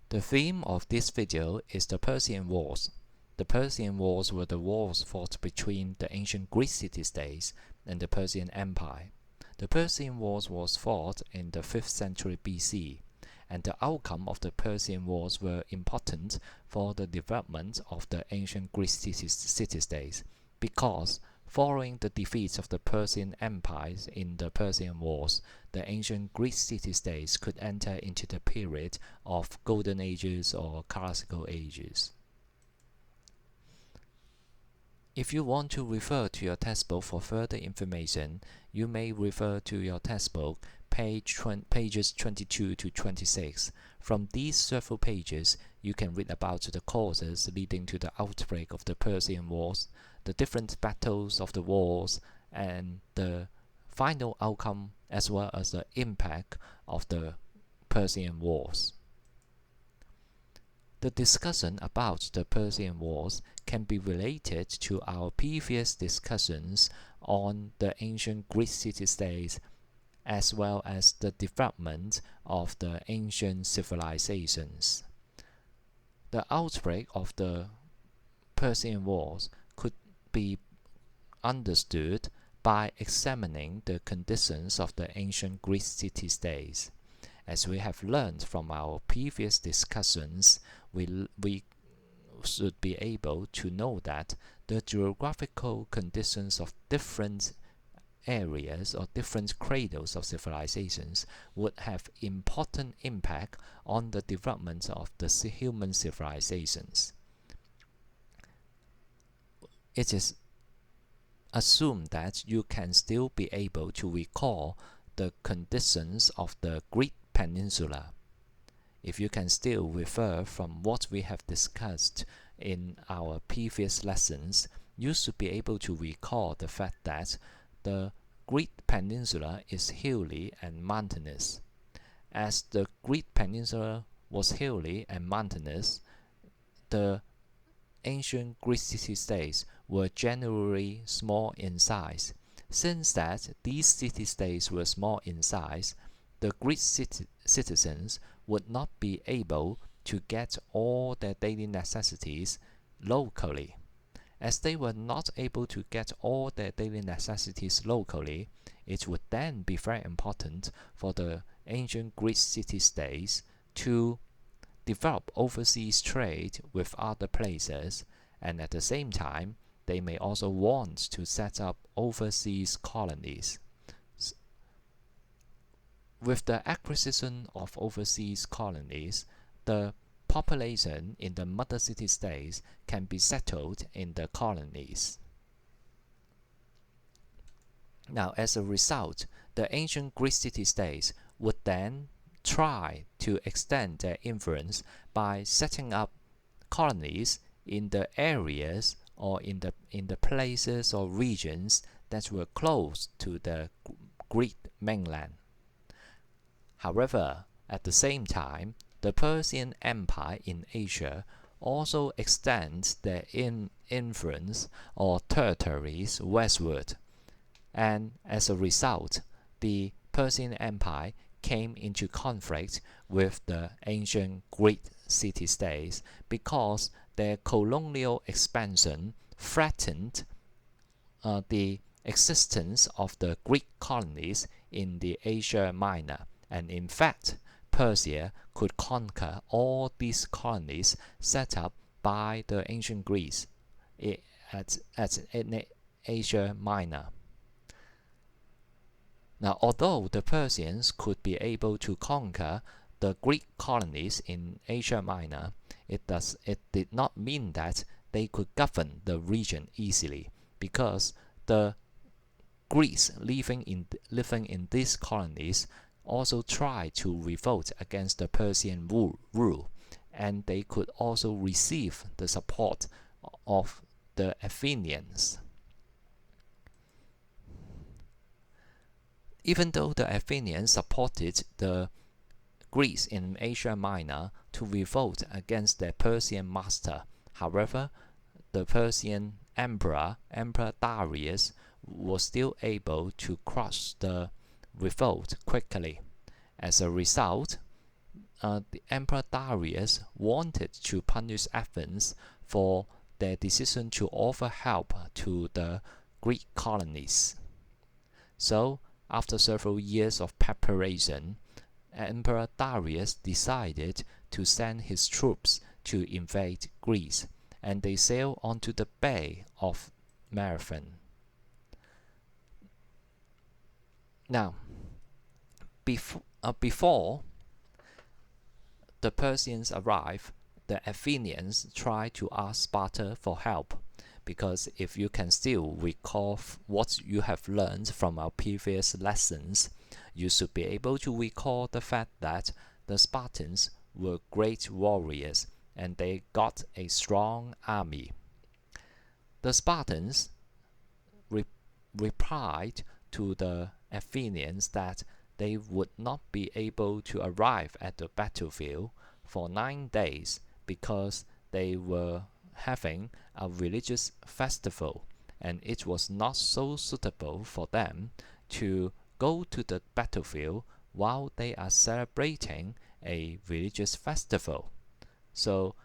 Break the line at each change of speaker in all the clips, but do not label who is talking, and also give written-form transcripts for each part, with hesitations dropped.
The theme of this video is the Persian Wars. The Persian Wars were the wars fought between the ancient Greek city-states and the Persian Empire. The Persian Wars was fought in the 5th century BC, and the outcome of the Persian Wars were important for the development of the ancient Greek city-states, because following the defeats of the Persian Empire in the Persian Wars, the ancient Greek city-states could enter into the period of Golden Ages or Classical Ages. If you want to refer to your textbook for further information, you may refer to your textbook pages 22 to 26. From these several pages, you can read about the causes leading to the outbreak of the Persian Wars, the different battles of the wars, and the final outcome, as well as the impact of the Persian Wars. The discussion about the Persian Wars can be related to our previous discussions on the ancient Greek city-states, as well as the development of the ancient civilizations. The outbreak of the Persian Wars could be understood by examining the conditions of the ancient Greek city-states. As we have learned from our previous discussions, we should be able to know that the geographical conditions of different areas or different cradles of civilizations would have important impact on the development of the human civilizations. It is assumed that you can still be able to recall the conditions of the Greek Peninsula. If you can still refer from what we have discussed in our previous lessons, you should be able to recall the fact that the Greek Peninsula is hilly and mountainous. As the Greek Peninsula was hilly and mountainous, the ancient Greek city-states were generally small in size. Since that these city-states were small in size, the Greek citizens would not be able to get all their daily necessities locally. As they were not able to get all their daily necessities locally, it would then be very important for the ancient Greek city-states to develop overseas trade with other places, and at the same time, they may also want to set up overseas colonies. With the acquisition of overseas colonies, the population in the mother city-states can be settled in the colonies. Now, as a result, the ancient Greek city-states would then try to extend their influence by setting up colonies in the areas or in the places or regions that were close to the Greek mainland. However, at the same time, the Persian Empire in Asia also extends their influence or territories westward, and as a result, the Persian Empire came into conflict with the ancient Greek city-states because their colonial expansion threatened the existence of the Greek colonies in the Asia Minor, and in fact, Persia could conquer all these colonies set up by the ancient Greeks at Asia Minor. Now, although the Persians could be able to conquer the Greek colonies in Asia Minor, it did not mean that they could govern the region easily, because the Greeks living in these colonies also tried to revolt against the Persian rule, and they could also receive the support of the Athenians. Even though the Athenians supported the Greeks in Asia Minor to revolt against their Persian master, however, the Persian Emperor Darius was still able to crush the revolt quickly. As a result, the Emperor Darius wanted to punish Athens for their decision to offer help to the Greek colonies. So, after several years of preparation, Emperor Darius decided to send his troops to invade Greece, and they sailed onto the Bay of Marathon. Now, before the Persians arrived, the Athenians tried to ask Sparta for help, because if you can still recall what you have learned from our previous lessons, you should be able to recall the fact that the Spartans were great warriors and they got a strong army. The Spartans replied to the Athenians that they would not be able to arrive at the battlefield for 9 days because they were having a religious festival, and it was not so suitable for them to go to the battlefield while they are celebrating a religious festival. So,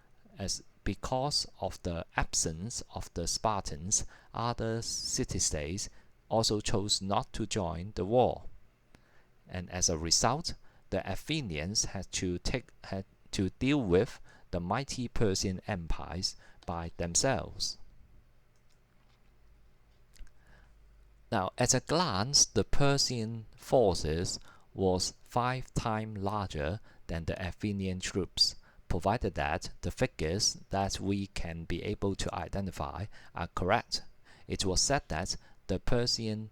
because of the absence of the Spartans, other city-states also chose not to join the war. And as a result, the Athenians had to deal with the mighty Persian empires by themselves. Now, at a glance, the Persian forces was 5 times larger than the Athenian troops, provided that the figures that we can be able to identify are correct. It was said that the Persian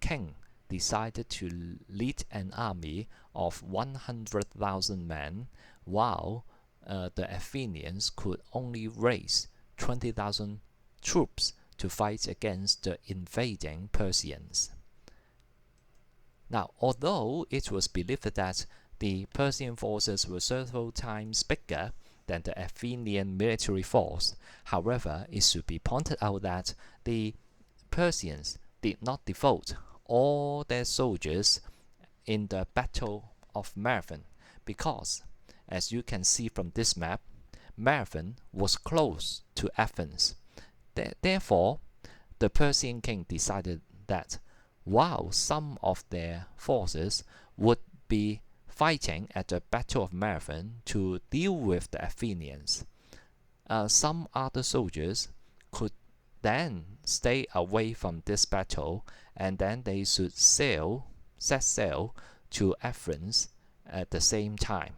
king decided to lead an army of 100,000 men, while the Athenians could only raise 20,000 troops to fight against the invading Persians. Now, although it was believed that the Persian forces were several times bigger than the Athenian military force, however, it should be pointed out that the Persians did not devote all their soldiers in the Battle of Marathon, because, as you can see from this map, Marathon was close to Athens. Therefore, the Persian king decided that while some of their forces would be fighting at the Battle of Marathon to deal with the Athenians, some other soldiers could then stay away from this battle, and then they should set sail to Athens at the same time.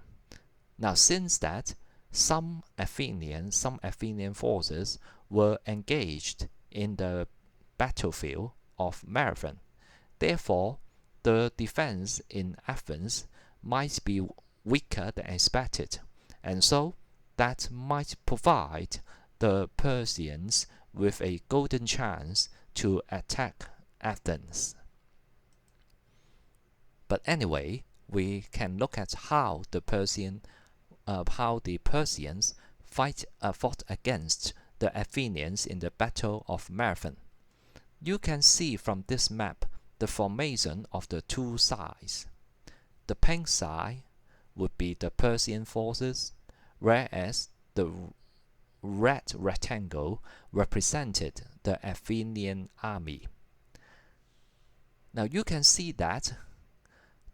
Now, since that some Athenian forces were engaged in the battlefield of Marathon, therefore the defense in Athens might be weaker than expected, and so that might provide the Persians with a golden chance to attack Athens. But anyway, we can look at how the Persians fought against the Athenians in the Battle of Marathon. You can see from this map the formation of the two sides. The pink side would be the Persian forces, whereas the red rectangle represented the Athenian army. Now you can see that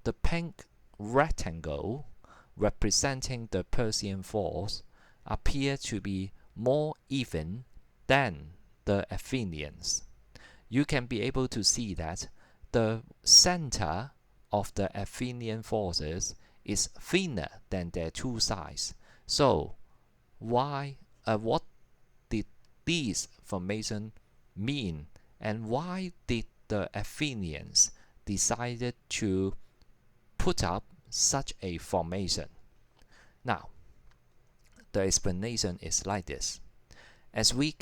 the pink rectangle representing the Persian force appear to be more even than the Athenians. You can be able to see that the center of the Athenian forces is thinner than their two sides. So, what did these formation mean, and why did the Athenians decided to put up such a formation? Now, the explanation is like this. As we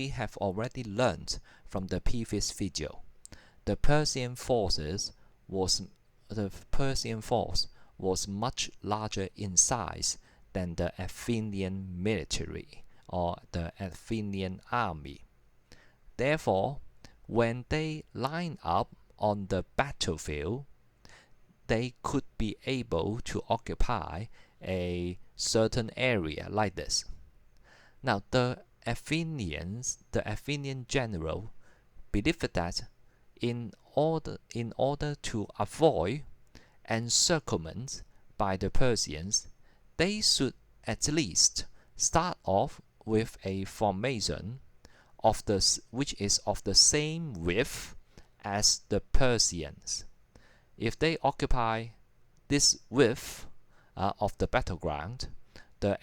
have already learned from the previous video, the Persian force was much larger in size than the Athenian military or the Athenian army. Therefore, when they line up on the battlefield, they could be able to occupy a certain area like this. Now, the Athenian general believed that in order to avoid encirclement by the Persians, they should at least start off with a formation which is of the same width as the Persians. If they occupy this width of the battleground, the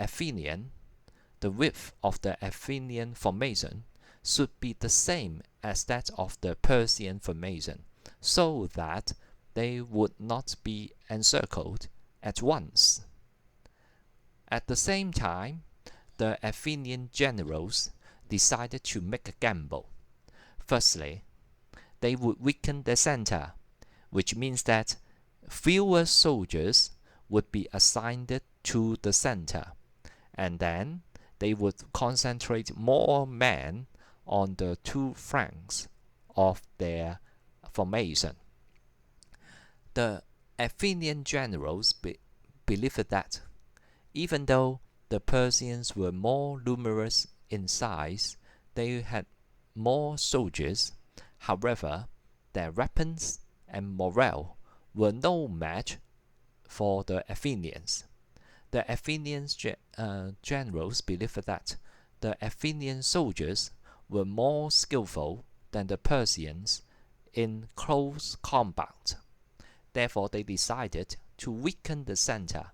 width of the Athenian formation should be the same as that of the Persian formation, so that they would not be encircled at once. At the same time, the Athenian generals decided to make a gamble. Firstly, they would weaken the center, which means that fewer soldiers would be assigned to the center, and then they would concentrate more men on the two flanks of their formation. The Athenian generals believed that even though the Persians were more numerous in size, they had more soldiers. However, their weapons and morale were no match for the Athenians. The Athenian generals believed that the Athenian soldiers were more skillful than the Persians in close combat. Therefore, they decided to weaken the center.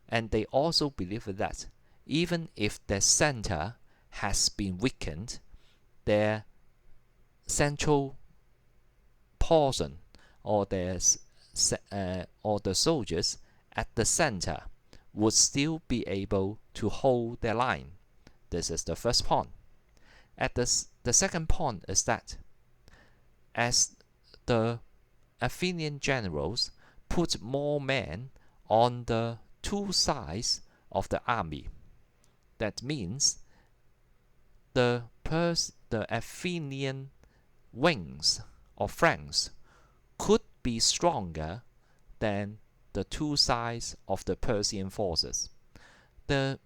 And they also believed that even if the center has been weakened, their central portion or the soldiers at the center would still be able to hold their line. This is the first point. The second point is that as the Athenian generals put more men on the two sides of the army, that means the Athenian wings or flanks could be stronger than the two sides of the Persian forces. The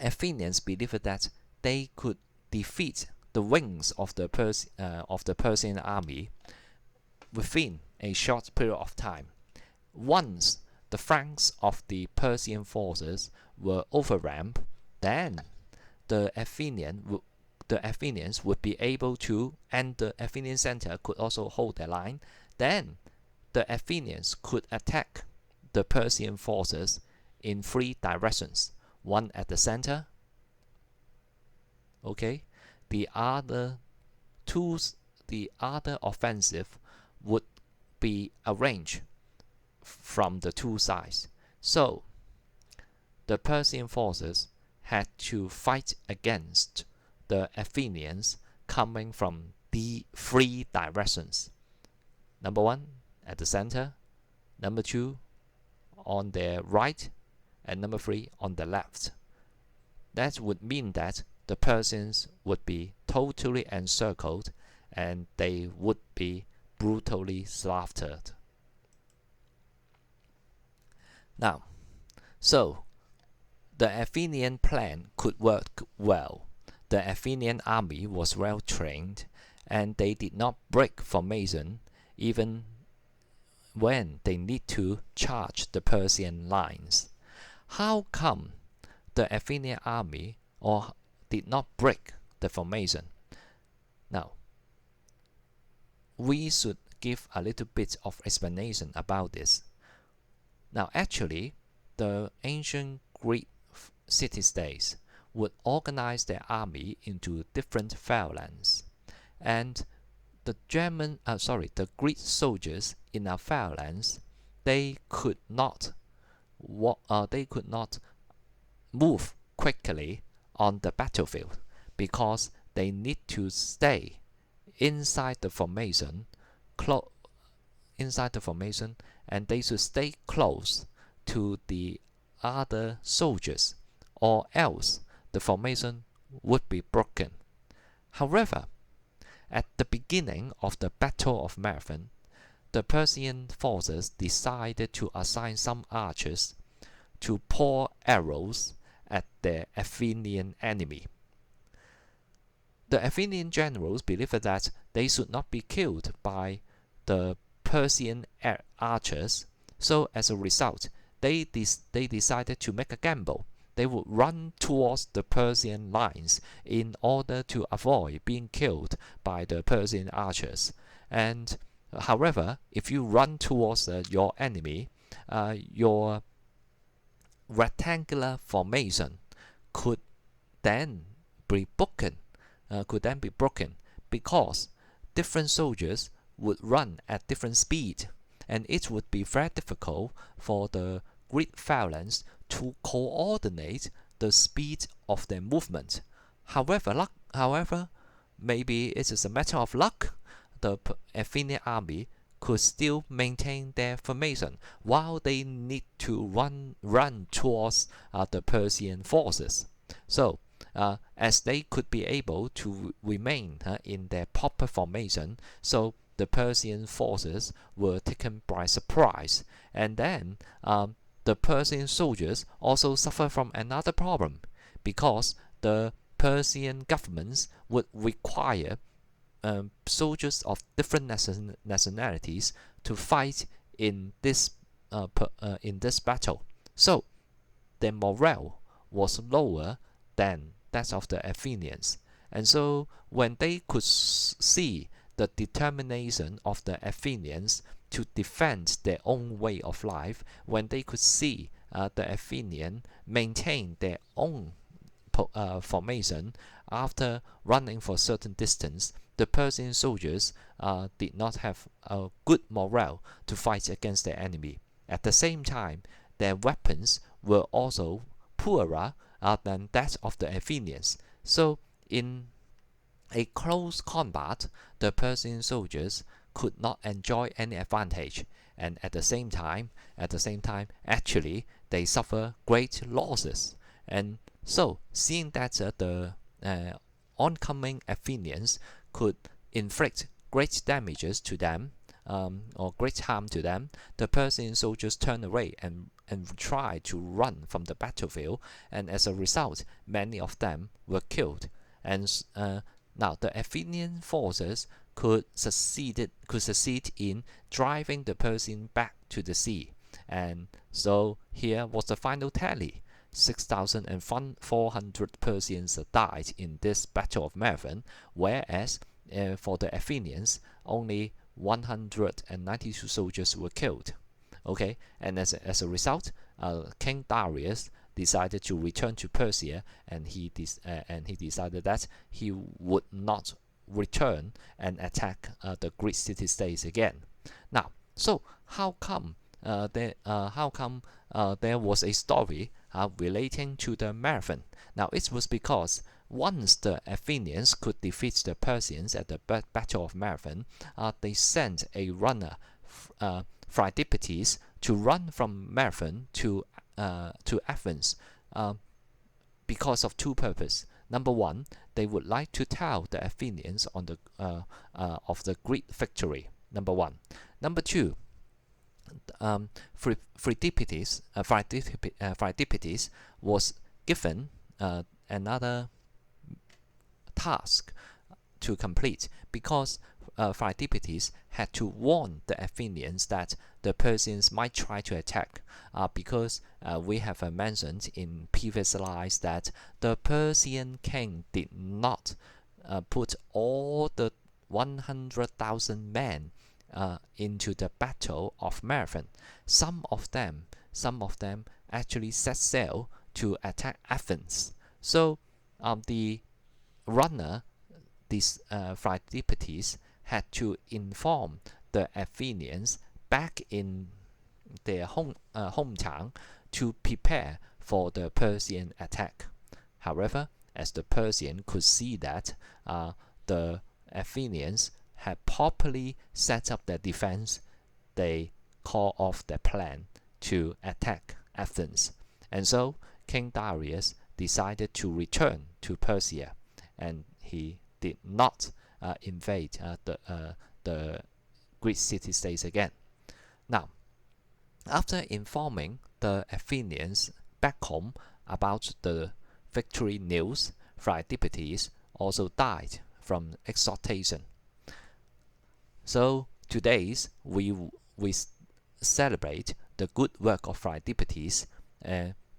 Athenians believed that they could defeat the wings of the Persian army within a short period of time. Once the flanks of the Persian forces were overrun, then the Athenians would be able to, and the Athenian center could also hold their line. Then the Athenians could attack the Persian forces in three directions: one at the center, the other offensive would be arranged from the two sides. So the Persian forces had to fight against the Athenians coming from the three directions. Number one, at the center. Number two, on their right. And number three, on the left. That would mean that the Persians would be totally encircled and they would be brutally slaughtered. Now, so the Athenian plan could work well. The Athenian army was well trained, and they did not break formation even when they need to charge the Persian lines. How come the Athenian army did not break the formation? Now, we should give a little bit of explanation about this. Now, actually, the ancient Greek city-states would organize their army into different phalanxes, and the Greek soldiers in a phalanx, they could not move quickly on the battlefield because they need to stay inside the formation, and they should stay close to the other soldiers, or else the formation would be broken. However, at the beginning of the Battle of Marathon, the Persian forces decided to assign some archers to pour arrows at the Athenian enemy. The Athenian generals believed that they should not be killed by the Persian archers, so as a result, they decided to make a gamble. They would run towards the Persian lines in order to avoid being killed by the Persian archers. And however, if you run towards your enemy, your rectangular formation could then be broken, because different soldiers would run at different speed, and it would be very difficult for the Greek phalanx to coordinate the speed of their movement. However, maybe it is a matter of luck, the Athenian army could still maintain their formation while they need to run towards the Persian forces. So, as they could be able to remain in their proper formation, so the Persian forces were taken by surprise. And then the Persian soldiers also suffer from another problem, because the Persian governments would require soldiers of different nationalities to fight in this battle. So their morale was lower than that of the Athenians. And so when they could see the determination of the Athenians to defend their own way of life, when they could see the Athenian maintain their own formation after running for a certain distance, the Persian soldiers did not have a good morale to fight against their enemy. At the same time, their weapons were also poorer than that of the Athenians. So in a close combat, the Persian soldiers could not enjoy any advantage, and at the same time, actually, they suffer great losses. And so, seeing that the oncoming Athenians could inflict great damages to them, or great harm to them, the Persian soldiers turned away and tried to run from the battlefield, and as a result, many of them were killed. And now the Athenian forces could succeed in driving the Persian back to the sea. And so here was the final tally. 6,400 Persians died in this Battle of Marathon, whereas for the Athenians, only 192 soldiers were killed. Okay, and as a result, King Darius decided to return to Persia, and he decided that he would not return and attack the Greek city-states again. Now, so how come there was a story relating to the marathon? Now, it was because once the Athenians could defeat the Persians at the Battle of Marathon, they sent a runner, Philoctetes, to run from Marathon to Athens, because of two purposes. Number one, they would like to tell the Athenians on the of the Greek victory. Number one. Number two, Philoctetes was given another task to complete, because Philoctetes had to warn the Athenians that the Persians might try to attack, because we have mentioned in previous slides that the Persian king did not put all the 100,000 men into the Battle of Marathon. Some of them actually set sail to attack Athens. So the runner, this Philoctetes, had to inform the Athenians back in their hometown to prepare for the Persian attack. However, as the Persian could see that the Athenians had properly set up their defense, they called off their plan to attack Athens. And so King Darius decided to return to Persia, and he did not invade the Greek city-states again. Now, after informing the Athenians back home about the victory news, Pheidippides also died from exhaustion. So today we celebrate the good work of Pheidippides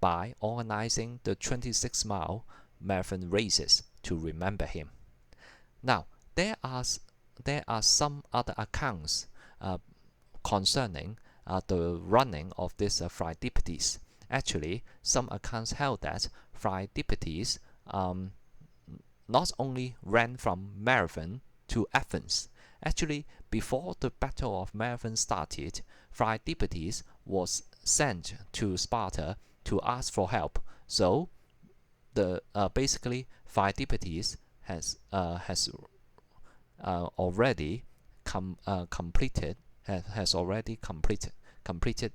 by organizing the 26-mile marathon races to remember him. Now, there are some other accounts concerning the running of this Pheidippides. Actually, some accounts held that Pheidippides not only ran from Marathon to Athens. Actually, before the Battle of Marathon started, Pheidippides was sent to Sparta to ask for help. So, basically, Pheidippides has already completed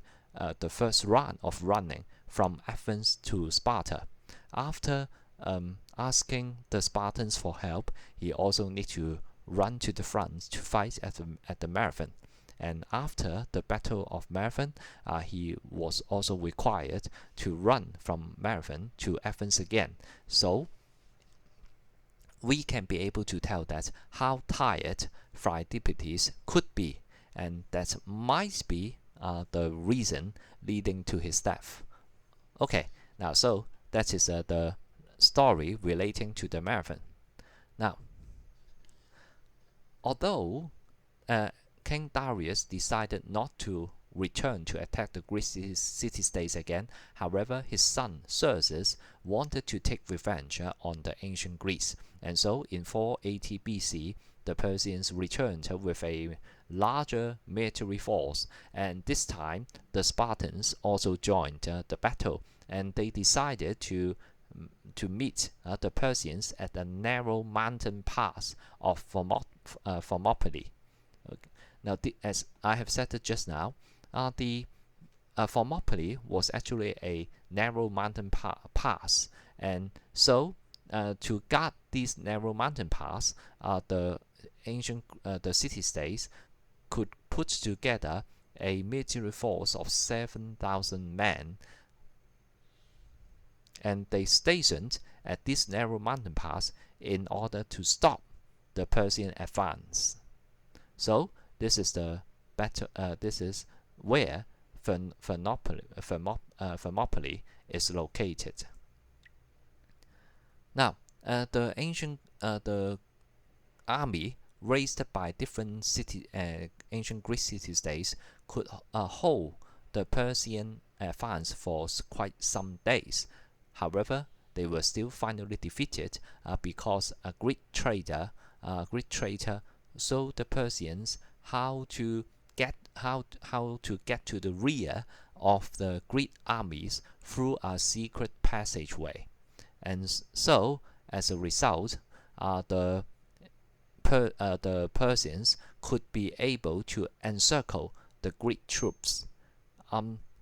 the first run of running from Athens to Sparta. After asking the Spartans for help, he also needs to run to the front to fight at the marathon. And after the Battle of Marathon, he was also required to run from Marathon to Athens again. So we can be able to tell that how tired Pheidippides could be, and that might be the reason leading to his death. Okay, now so that is the story relating to the marathon. Now, although King Darius decided not to return to attack the Greek city-states again, however, his son Xerxes wanted to take revenge on the ancient Greece, and so in 480 BC, the Persians returned with a larger military force, and this time the Spartans also joined the battle, and they decided to meet the Persians at the narrow mountain pass of Thermopylae. Okay. Now, as I have said it just now, the Thermopylae was actually a narrow mountain pass, and so to guard this narrow mountain pass, the city-states could put together a military force of 7,000 men, and they stationed at this narrow mountain pass in order to stop the Persian advance. So this is the battle. This is where Thermopylae is located. Now, the army raised by different ancient Greek city-states could hold the Persian advance for quite some days. However, they were still finally defeated because a Greek traitor showed the Persians how to get to the rear of the Greek armies through a secret passageway, and so as a result, the Persians could be able to encircle the Greek troops.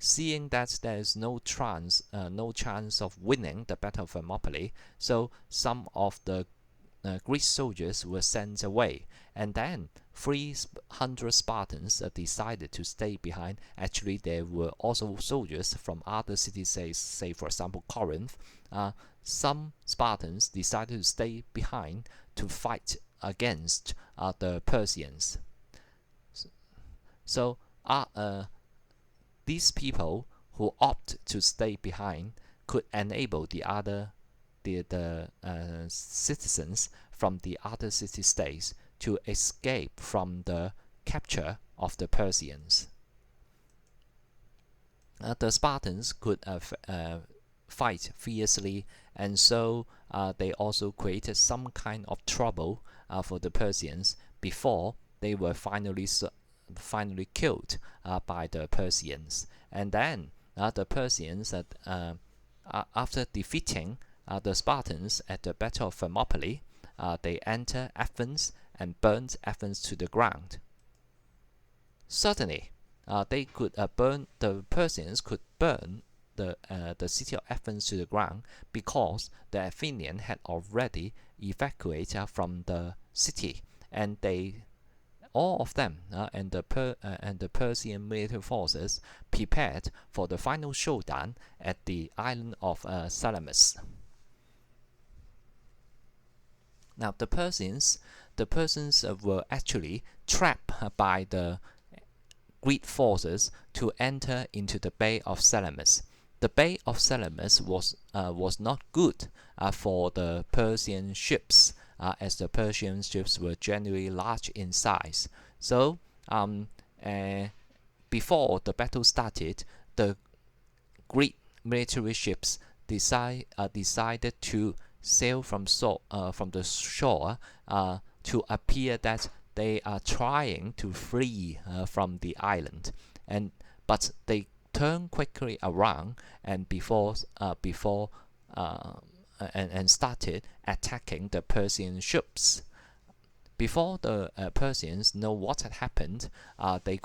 Seeing that there is no chance of winning the Battle of Thermopylae, so some of the Greek soldiers were sent away, and then 300 Spartans decided to stay behind. Actually, there were also soldiers from other cities, say for example Corinth. Some Spartans decided to stay behind to fight against the Persians. So these people who opt to stay behind could enable the citizens from the other city-states to escape from the capture of the Persians. The Spartans could fight fiercely, and so they also created some kind of trouble for the Persians before they were finally killed by the Persians. And then the Persians, after defeating the Spartans at the Battle of Thermopylae, they entered Athens and burned Athens to the ground. Certainly, the Persians could burn the city of Athens to the ground because the Athenians had already evacuated from the city, and they all of them and the Persian military forces prepared for the final showdown at the island of Salamis. Now the Persians were actually trapped by the Greek forces to enter into the Bay of Salamis. The Bay of Salamis was not good for the Persian ships, as the Persian ships were generally large in size. So before the battle started, the Greek military ships decided to sail from the shore to appear that they are trying to flee from the island, but they turn quickly around and started attacking the Persian ships. Before the Persians know what had happened, they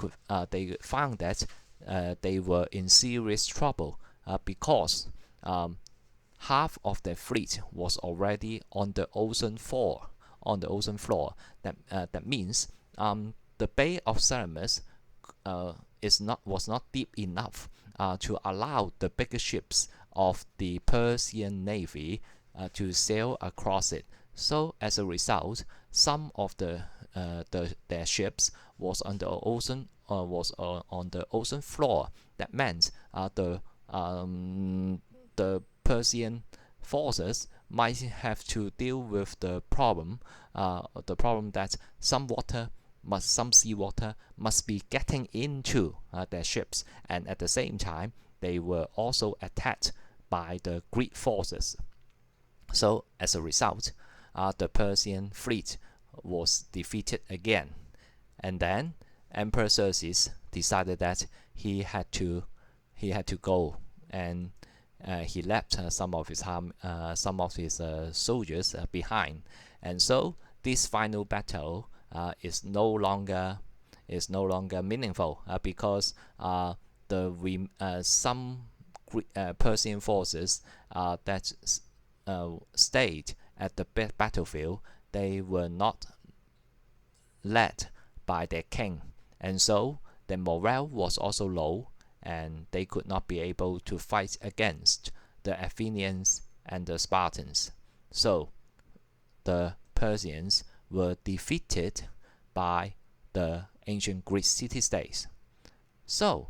found that they were in serious trouble because half of their fleet was already on the ocean floor. That means the Bay of Salamis was not deep enough to allow the bigger ships of the Persian navy to sail across it. So as a result, some of their ships was on the ocean floor. That meant the Persian forces might have to deal with the problem that some seawater must be getting into their ships, and at the same time they were also attacked by the Greek forces. So as a result, the Persian fleet was defeated again, and then Emperor Xerxes decided that he had to go, and he left some of his soldiers behind, and so this final battle is no longer meaningful because some Persian forces that stayed at the battlefield, they were not led by their king, and so their morale was also low, and they could not be able to fight against the Athenians and the Spartans. So the Persians were defeated by the ancient Greek city-states. So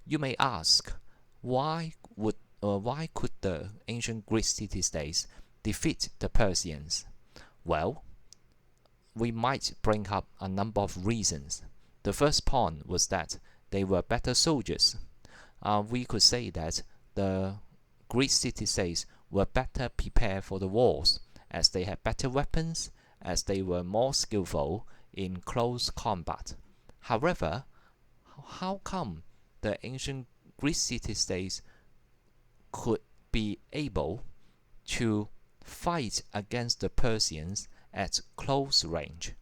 you may ask, why could the ancient Greek city-states defeat the Persians? Well, we might bring up a number of reasons. The first point was that they were better soldiers. We could say that the Greek city-states were better prepared for the wars, as they had better weapons, as they were more skillful in close combat. However, how come the ancient Greek city-states could be able to fight against the Persians at close range?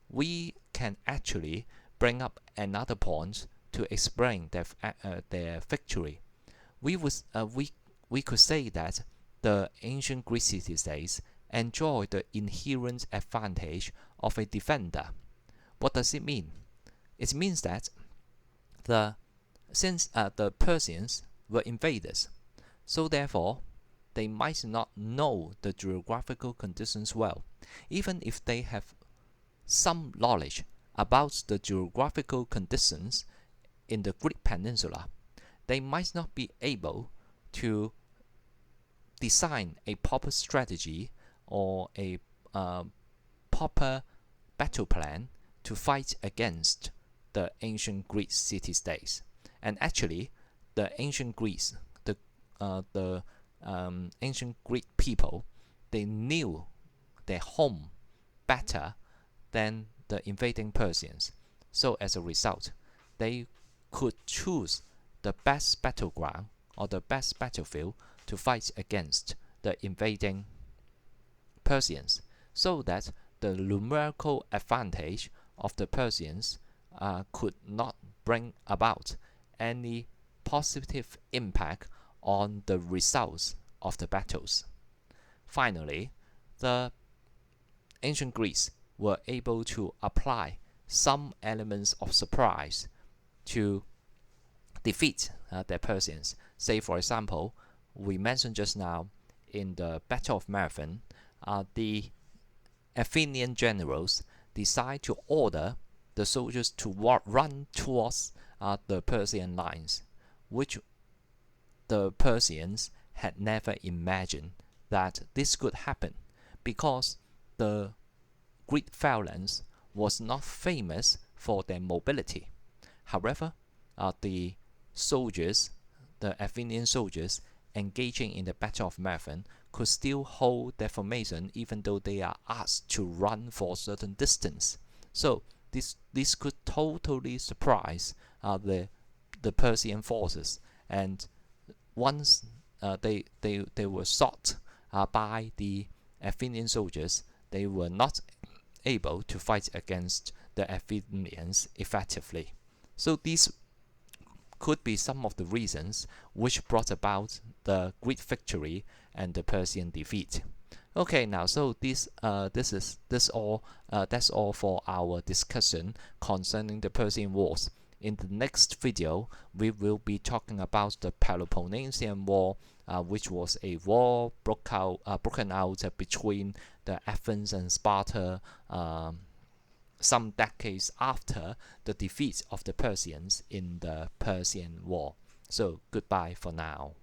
We can actually bring up another point to explain their victory. We could say that the ancient Greek city-states enjoy the inherent advantage of a defender. What does it mean? It means that since the Persians were invaders, so therefore they might not know the geographical conditions well. Even if they have some knowledge about the geographical conditions in the Greek peninsula, they might not be able to design a proper strategy or a proper battle plan to fight against the ancient Greek city-states. And actually, the ancient Greeks, the ancient Greek people, they knew their home better than the invading Persians. So as a result, they could choose the best battleground or the best battlefield to fight against the invading Persians, so that the numerical advantage of the Persians could not bring about any positive impact on the results of the battles. Finally, the ancient Greeks were able to apply some elements of surprise to defeat the Persians. Say, for example, we mentioned just now in the Battle of Marathon, the Athenian generals decide to order the soldiers to run towards the Persian lines, which the Persians had never imagined that this could happen, because the Greek phalanx was not famous for their mobility. However, the soldiers, the Athenian soldiers engaging in the Battle of Marathon, could still hold their formation even though they are asked to run for a certain distance. So this could totally surprise the Persian forces, and once they were sought by the Athenian soldiers, they were not able to fight against the Athenians effectively. So these could be some of the reasons which brought about the Greek victory and the Persian defeat. Okay, now so that's all for our discussion concerning the Persian Wars. In the next video, we will be talking about the Peloponnesian War, which was a war broken out between the Athens and Sparta some decades after the defeat of the Persians in the Persian War. So goodbye for now.